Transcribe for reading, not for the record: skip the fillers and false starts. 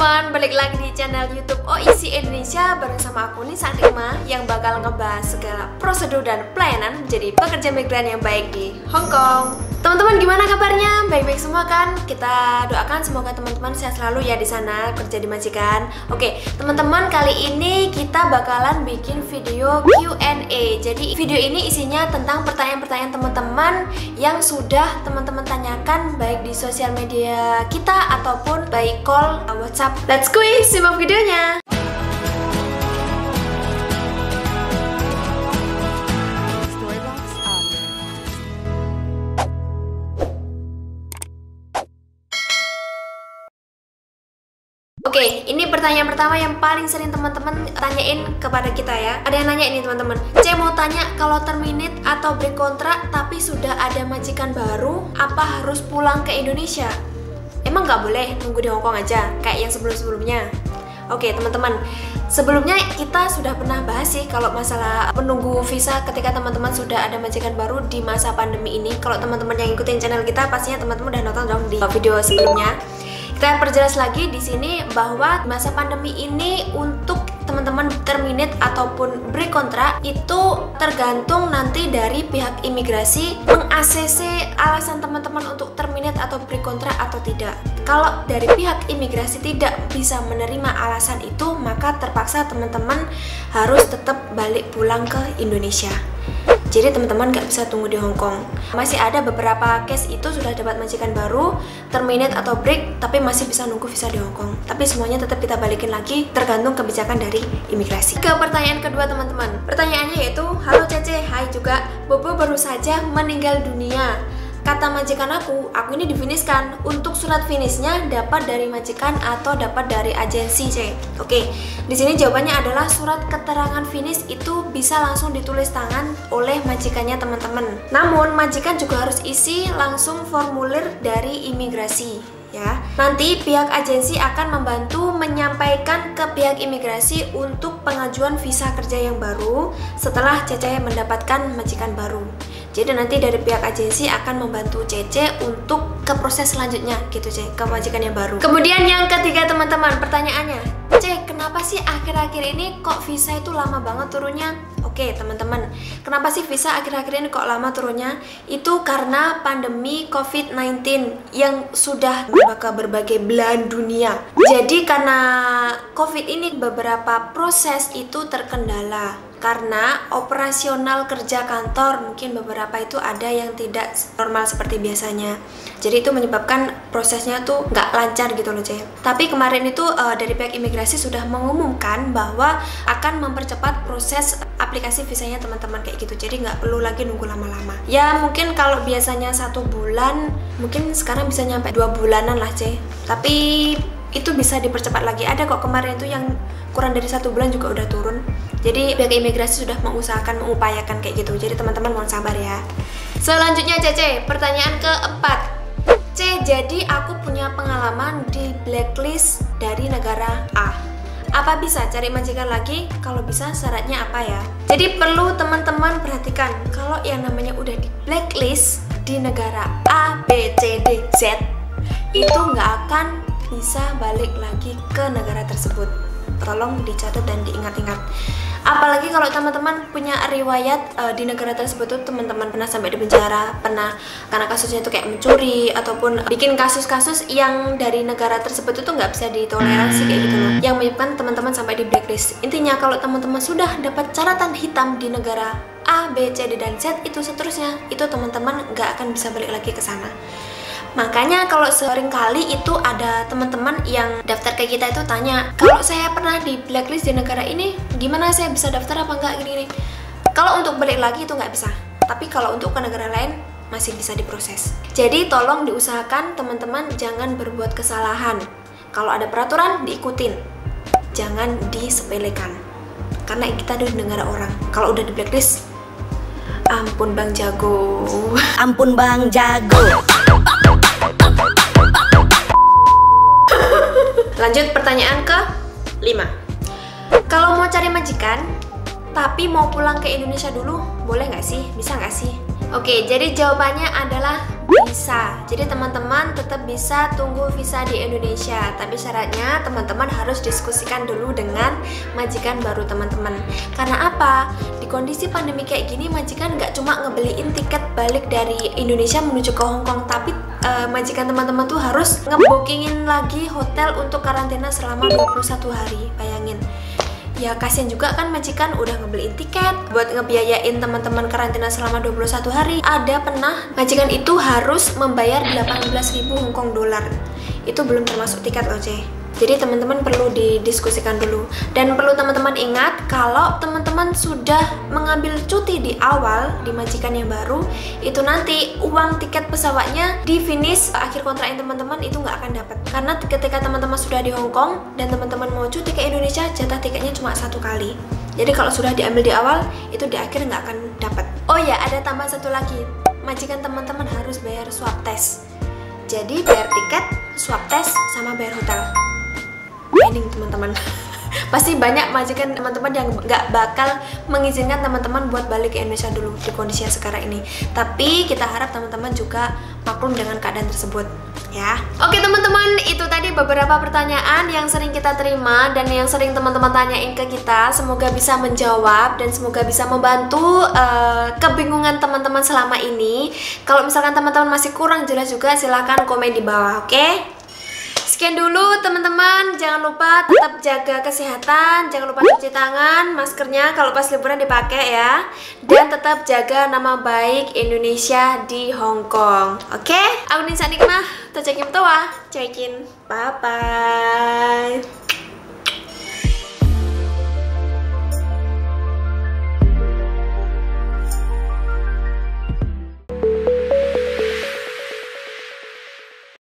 teman-teman, balik lagi di channel YouTube OIC Indonesia bareng sama aku Nisa Rima yang bakal ngebahas segala prosedur dan pelayanan menjadi pekerja migran yang baik di Hong Kong. Teman-teman gimana kabarnya? Baik-baik semua kan? Kita doakan semoga teman-teman sehat selalu ya di sana kerja di majikan. Oke, teman-teman, kali ini kita bakalan bikin video Q&A. Jadi video ini isinya tentang pertanyaan-pertanyaan teman-teman yang sudah teman-teman tanyakan baik di sosial media kita ataupun by call WhatsApp. Let's go, simak videonya. Oke, ini pertanyaan pertama yang paling sering teman-teman tanyain kepada kita ya. Ada yang nanya ini teman-teman, C mau tanya kalau terminate atau break kontrak tapi sudah ada majikan baru, apa harus pulang ke Indonesia? Emang nggak boleh nunggu di Hong Kong aja kayak yang sebelum-sebelumnya? Oke teman-teman, sebelumnya kita sudah pernah bahas sih kalau masalah menunggu visa ketika teman-teman sudah ada majikan baru di masa pandemi ini. Kalau teman-teman yang ikutin channel kita pastinya teman-teman udah nonton dong di video sebelumnya. Kita perjelas lagi di sini bahwa masa pandemi ini untuk teman-teman terminate ataupun break kontrak itu tergantung nanti dari pihak imigrasi meng-ACC alasan teman-teman untuk terminate atau break kontrak atau tidak. Kalau dari pihak imigrasi tidak bisa menerima alasan itu, maka terpaksa teman-teman harus tetap balik pulang ke Indonesia. Jadi teman-teman nggak bisa tunggu di Hong Kong. Masih ada beberapa case itu sudah dapat majikan baru, terminate atau break, tapi masih bisa nunggu visa di Hong Kong. Tapi semuanya tetap kita balikin lagi, tergantung kebijakan dari imigrasi. Ke pertanyaan kedua teman-teman. Pertanyaannya yaitu, halo Cece, hai juga, Bobo baru saja meninggal dunia. Kata majikan aku ini difiniskan. Untuk surat finishnya dapat dari majikan atau dapat dari agensi, C. Oke, di sini jawabannya adalah surat keterangan finish itu bisa langsung ditulis tangan oleh majikannya teman-teman. Namun majikan juga harus isi langsung formulir dari imigrasi. Ya, nanti pihak agensi akan membantu menyampaikan ke pihak imigrasi untuk pengajuan visa kerja yang baru setelah Cece mendapatkan majikan baru. Jadi nanti dari pihak agensi akan membantu Cece untuk ke proses selanjutnya gitu, C, ke majikan yang baru. Kemudian yang ketiga teman-teman, pertanyaannya, C, kenapa sih akhir-akhir ini kok visa itu lama banget turunnya? Oke teman-teman, kenapa sih visa akhir-akhir ini kok lama turunnya? Itu karena pandemi COVID-19 yang sudah ke berbagai belahan dunia. Jadi karena COVID ini beberapa proses itu terkendala. Karena operasional kerja kantor mungkin beberapa itu ada yang tidak normal seperti biasanya. Jadi itu menyebabkan prosesnya tuh nggak lancar gitu loh, C. Tapi kemarin itu dari pihak imigrasi sudah mengumumkan bahwa akan mempercepat proses aplikasi visanya teman-teman kayak gitu. Jadi nggak perlu lagi nunggu lama-lama. Ya mungkin kalau biasanya 1 bulan, mungkin sekarang bisa nyampe 2 bulanan lah, C. Tapi itu bisa dipercepat lagi. Ada kok kemarin itu yang kurang dari 1 bulan juga udah turun. Jadi pihak imigrasi sudah mengupayakan kayak gitu. Jadi teman-teman mohon sabar ya. Selanjutnya Cece, pertanyaan keempat. C, jadi aku punya pengalaman di blacklist dari negara A. Apa bisa cari majikan lagi? Kalau bisa syaratnya apa ya? Jadi perlu teman-teman perhatikan, kalau yang namanya udah di blacklist di negara A, B, C, D, Z, itu nggak akan bisa balik lagi ke negara tersebut. Tolong dicatat dan diingat-ingat. Apalagi kalau teman-teman punya riwayat di negara tersebut tuh teman-teman pernah sampai di penjara, pernah karena kasusnya itu kayak mencuri ataupun bikin kasus-kasus yang dari negara tersebut itu nggak bisa ditoleransi kayak gitu loh, yang menyebabkan teman-teman sampai di blacklist. Intinya kalau teman-teman sudah dapat catatan hitam di negara A, B, C, D, dan Z itu seterusnya, itu teman-teman nggak akan bisa balik lagi ke sana. Makanya kalau sering kali itu ada teman-teman yang daftar ke kita itu tanya, kalau saya pernah di blacklist di negara ini, gimana saya bisa daftar apa enggak gini-gini. Kalau untuk balik lagi itu nggak bisa, tapi kalau untuk ke negara lain masih bisa diproses. Jadi tolong diusahakan teman-teman jangan berbuat kesalahan. Kalau ada peraturan diikutin, jangan disepelekan. Karena kita di negara orang, kalau udah di blacklist, ampun Bang Jago. Ampun Bang Jago. Lanjut pertanyaan ke-5. Kalau mau cari majikan tapi mau pulang ke Indonesia dulu, boleh nggak sih? Bisa nggak sih? Oke, jadi jawabannya adalah bisa. Jadi teman-teman tetap bisa tunggu visa di Indonesia, tapi syaratnya teman-teman harus diskusikan dulu dengan majikan baru teman-teman. Karena apa? Di kondisi pandemi kayak gini, majikan nggak cuma ngebeliin tiket balik dari Indonesia menuju ke Hong Kong, tapi majikan teman-teman tuh harus ngebookingin lagi hotel untuk karantina selama 21 hari. Bayangin. Ya kasian juga kan majikan udah ngebeliin tiket buat ngebiayain teman-teman karantina selama 21 hari. Ada pernah majikan itu harus membayar 18.000 Hong Kong dolar. Itu belum termasuk tiket loh, C. Jadi teman-teman perlu didiskusikan dulu. Dan perlu teman-teman ingat kalau teman-teman sudah mengambil cuti di awal di majikan yang baru, itu nanti uang tiket pesawatnya di finish akhir kontrak teman-teman itu nggak akan dapat. Karena ketika teman-teman sudah di Hong Kong dan teman-teman mau cuti ke Indonesia, jatah tiketnya cuma 1 kali. Jadi kalau sudah diambil di awal, itu di akhir nggak akan dapat. Oh ya, ada tambah satu lagi. Majikan teman-teman harus bayar swab test. Jadi bayar tiket, swab test, sama bayar hotel. Planning teman-teman. Pasti banyak majikan teman-teman yang nggak bakal mengizinkan teman-teman buat balik ke Indonesia dulu di kondisi yang sekarang ini. Tapi kita harap teman-teman juga maklum dengan keadaan tersebut, ya. Oke teman-teman, itu tadi beberapa pertanyaan yang sering kita terima dan yang sering teman-teman tanyain ke kita. Semoga bisa menjawab dan semoga bisa membantu kebingungan teman-teman selama ini. Kalau misalkan teman-teman masih kurang jelas juga, silahkan komen di bawah, oke? Sekian dulu teman-teman, jangan lupa tetap jaga kesehatan, jangan lupa cuci tangan, maskernya kalau pas liburan dipakai ya, dan tetap jaga nama baik Indonesia di Hong Kong. Oke? Aku Nisa Nikmah, Tocekim Toa, Cekin, bye-bye.